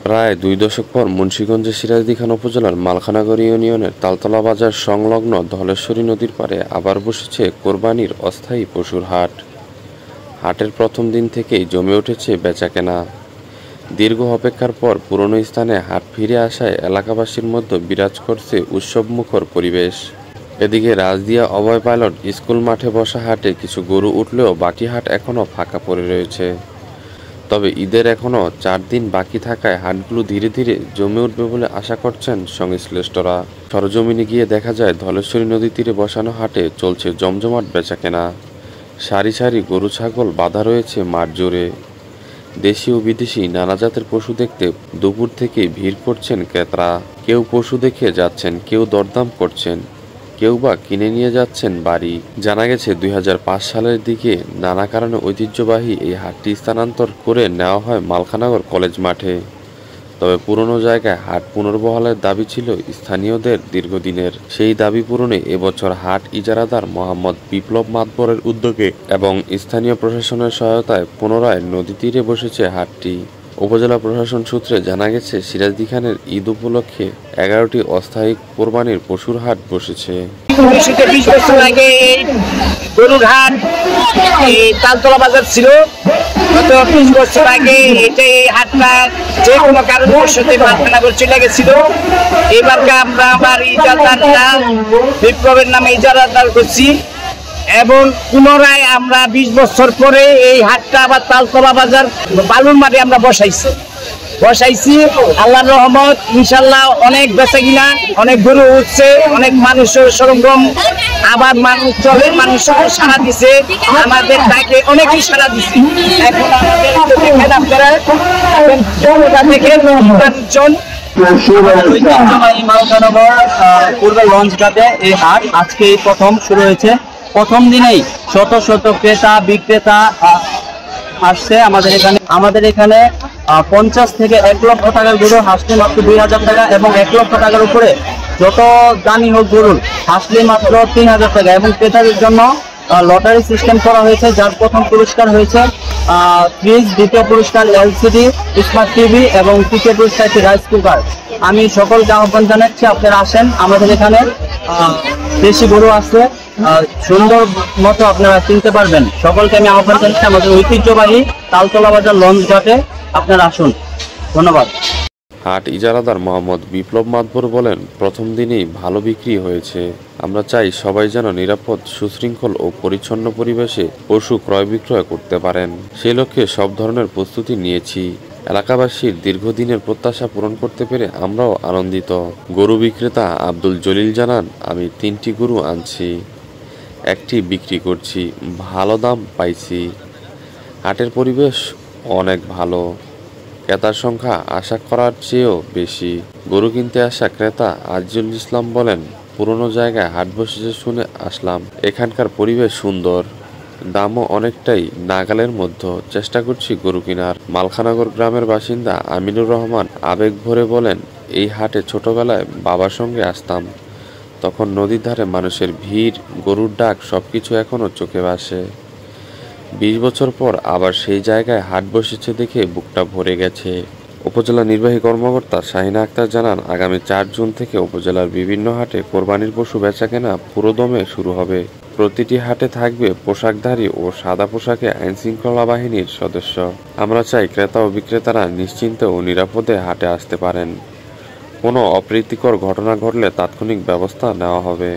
প্রায় ২ দশক পর মুন্সিগঞ্জের সিরাজদিখান উপজেলার মালখানগর ইউনিয়নের তালতলা বাজার সংলগ্ন ধলেশ্বরী নদীর পাড়ে আবার বসেছে কোরবানির অস্থায়ী পশুর হাট। হাটের প্রথম দিন থেকেই জমে উঠেছে বেচাকেনা। দীর্ঘ অপেক্ষার পর পুরনো স্থানে হাট ফিরে আসায় এলাকাবাসীর মধ্যে বিরাজ করছে উৎসবমুখর পরিবেশ। এদিকে রাজদিয়া অভয় পাইলট স্কুল মাঠে বসা হাটে কিছু গরু উঠলেও বাকি হাট এখনও ফাঁকা পড়ে রয়েছে। তবে ঈদের এখনও ৪ দিন বাকি থাকায় হাটগুলো ধীরে ধীরে জমে উঠবে বলে আশা করছেন সংশ্লিষ্টরা। সরজমিনে গিয়ে দেখা যায় ধলেশ্বরী নদী তীরে বসানো হাটে চলছে জমজমাট বেচাকেনা। সারি সারি গরু ছাগল বাঁধা রয়েছে মাঠ জুড়ে। দেশি ও বিদেশি নানা জাতের পশু দেখতে দুপুর থেকে ভিড় করছেন ক্রেতারা। কেউ পশু দেখে যাচ্ছেন, কেউ দরদাম করছেন, কেউ বা কিনে নিয়ে যাচ্ছেন বাড়ি। জানা গেছে ২০০৫ সালের দিকে নানা কারণে ঐতিহ্যবাহী এই হাটটি স্থানান্তর করে নেওয়া হয় মালখানগর কলেজ মাঠে। তবে পুরনো জায়গায় হাট পুনর্বহালের দাবি ছিল স্থানীয়দের দীর্ঘদিনের। সেই দাবি পূরণে এবছর হাট ইজারাদার মোহাম্মদ বিপ্লব মাতবরের উদ্যোগে এবং স্থানীয় প্রশাসনের সহায়তায় পুনরায় নদী তীরে বসেছে হাটটি। উপজেলা প্রশাসন সূত্রে জানা গেছে, সিরাজদিখানের ঈদ উপলক্ষে ১১টি অস্থায়ী কোরবানির পশুর হাট বসেছে। ২০ বছর আগে এই গরুর হাট তালতলা বাজার ছিল। গত ২০ বছর আগে এই হাটটা যে কোনো কারণবশত মালখানগর চলে গেছিল। এবারকে আমরা আমার ইজারাদাররা বিপ্লবের নামে ইজারাদার করছি এবং পুনরায় আমরা ২০ বছর পরে এই হাটটা আবার তালতলা বাজার বালুর মাঠে আমরা বসাইছি। আল্লাহর রহমত, ইনশাল্লাহ অনেক বেচা কিনা, অনেক গরু উঠছে, অনেক মানুষের সরঞ্জাম, আবার মানুষ চলে, মানুষ সারা দিছে, আমাদের ডাকে অনেকেই সারা দিছে। এখন আমাদের মালখানগর পূর্ব লঞ্চঘাটে এই হাট আজকে প্রথম শুরু হয়েছে। প্রথম দিনেই শত শত ক্রেতা বিক্রেতা আসছে আমাদের এখানে ৫০ থেকে ১ লক্ষ টাকার গরু হাসলে মাত্র ২০০০ টাকা এবং ১ লক্ষ টাকার উপরে যত দামি হোক গরুর হাসলে মাত্র ৩০০০ টাকা এবং ক্রেতাদের জন্য লটারি সিস্টেম করা হয়েছে, যার প্রথম পুরস্কার হয়েছে ফ্রিজ, দ্বিতীয় পুরস্কার এলসিডি স্মার্ট টিভি এবং তৃতীয় পুরস্কার একটি রাইস কুকার। আমি সকলকে আহ্বান জানাচ্ছি, আপনারা আসেন। আমাদের এখানে দেশি গরু আছে, সুন্দর মতো আপনারা কিনতে পারবেন। সকলকে আমি আহ্বান জানাচ্ছি আমাদের ঐতিহ্যবাহী তালতলা বাজার লঞ্চ ঘাটে আপনারা আসুন। ধন্যবাদ। হাট ইজারাদার মোহাম্মদ বিপ্লব মাতবর বলেন, প্রথম দিনেই ভালো বিক্রি হয়েছে। আমরা চাই সবাই যেন নিরাপদ, সুশৃঙ্খল ও পরিচ্ছন্ন পরিবেশে পশু ক্রয় বিক্রয় করতে পারেন। সেই লক্ষ্যে সব ধরনের প্রস্তুতি নিয়েছি। এলাকাবাসীর দীর্ঘদিনের প্রত্যাশা পূরণ করতে পেরে আমরাও আনন্দিত। গরু বিক্রেতা আব্দুল জলিল জানান, আমি ৩টি গরু আনছি, 1টি বিক্রি করছি, ভালো দাম পাইছি। হাটের পরিবেশ অনেক ভালো, ক্রেতার সংখ্যা আশা করার চেয়েও বেশি। গরু কিনতে আসা ক্রেতা আজিজুল ইসলাম বলেন, পুরনো জায়গায় হাট বসেছে শুনে আসলাম। এখানকার পরিবেশ সুন্দর, দামও অনেকটাই নাগালের মধ্যে। চেষ্টা করছি গরু কেনার। মালখানগর গ্রামের বাসিন্দা আমিনুর রহমান আবেগ ভরে বলেন, এই হাটে ছোটবেলায় বাবার সঙ্গে আসতাম। তখন নদীর ধারে মানুষের ভিড়, গরুর ডাক সবকিছু এখনো চোখে ভাসে। ২০ বছর পর আবার সেই জায়গায় হাট বসেছে দেখে বুকটা ভরে গেছে। উপজেলা নির্বাহী কর্মকর্তা শাহিনা আক্তার জানান, আগামী ৪ জুন থেকে উপজেলার বিভিন্ন হাটে কোরবানির পশু বেচাকেনা পুরোদমে শুরু হবে। প্রতিটি হাটে থাকবে পোশাকধারী ও সাদা পোশাকে আইনশৃঙ্খলা বাহিনীর সদস্য। আমরা চাই ক্রেতা ও বিক্রেতারা নিশ্চিন্তে ও নিরাপদে হাটে আসতে পারেন। কোনো অপ্রীতিকর ঘটনা ঘটলে তাৎক্ষণিক ব্যবস্থা নেওয়া হবে।